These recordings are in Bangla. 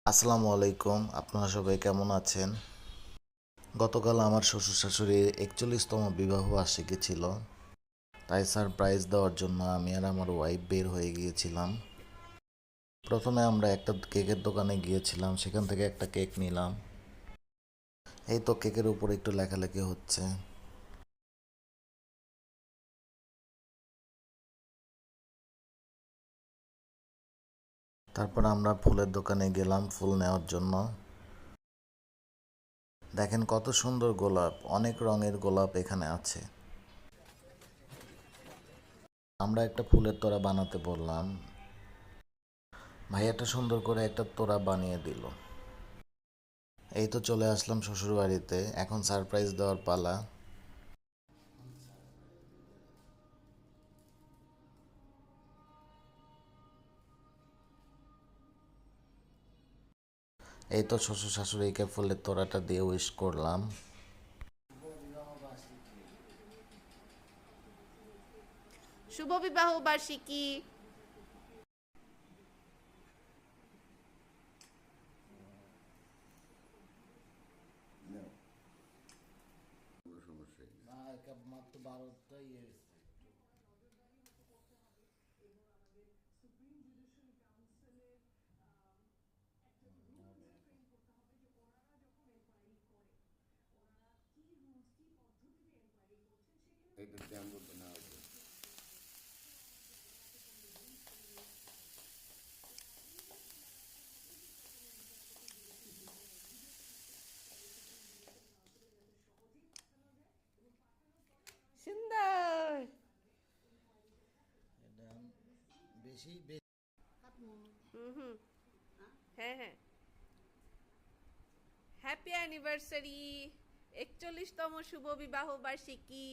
আসসালামু আলাইকুম, আপনারা সবাই কেমন আছেন? গতকাল আমার শ্বশুর শাশুড়ির 41তম বিবাহ বার্ষিকী ছিল। তাই সারপ্রাইজ দেওয়ার জন্য আমি আর আমার ওয়াইফ বের হয়ে গিয়েছিলাম। প্রথমে আমরা একটা কেকের দোকানে গিয়েছিলাম, সেখান থেকে একটা কেক নিলাম। এই তো কেকের উপর একটু লেখালেখি হচ্ছে। তারপর আমরা ফুলের দোকানে গেলাম ফুল নেওয়ার জন্য। দেখেন কত সুন্দর গোলাপ, অনেক রঙের গোলাপ এখানে আছে। আমরা একটা ফুলের তোড়া বানাতে বললাম, ভাইয়াটা সুন্দর করে একটা তোড়া বানিয়ে দিল। এই তো চলে আসলাম শ্বশুর বাড়িতে, এখন সারপ্রাইজ দেওয়ার পালা। এই তো শ্বশুর শাশুড়িকে ফুলের তোড়াটা দিয়ে উইশ করলাম। শুভ বিবাহ বার্ষিকী। সুন্দর। হুম হুম। হ্যাঁ হ্যাঁ। Happy anniversary. 41তম শুভ বিবাহ বার্ষিকী।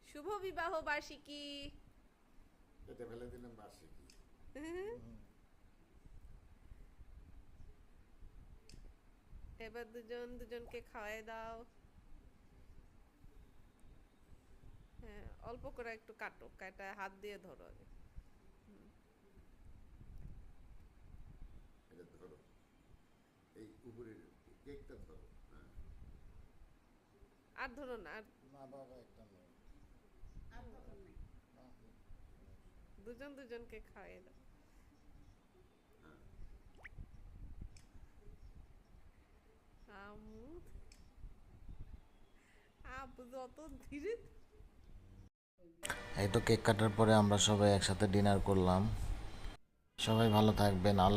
শুভ বিবাহ বার্ষিকী। এটা ফেলে দিলাম বার্ষিকী। এবার দুজন দুজনকে খাওয়াই দাও। হ্যাঁ, অল্প করে একটু কাটো, কাটা হাত দিয়ে ধরো আগে। এটা ধরো, এই উপরের কেকটা ধরো। হ্যাঁ, আর ধরো না, আর দুজন দুজনকে খাওয়াই দাও। হ্যাঁ। আমু, আপু যত ধীরে। এই তো কেক কাটার পরে আমরা সবাই একসাথে ডিনার করলাম। সবাই ভালো থাকবেন।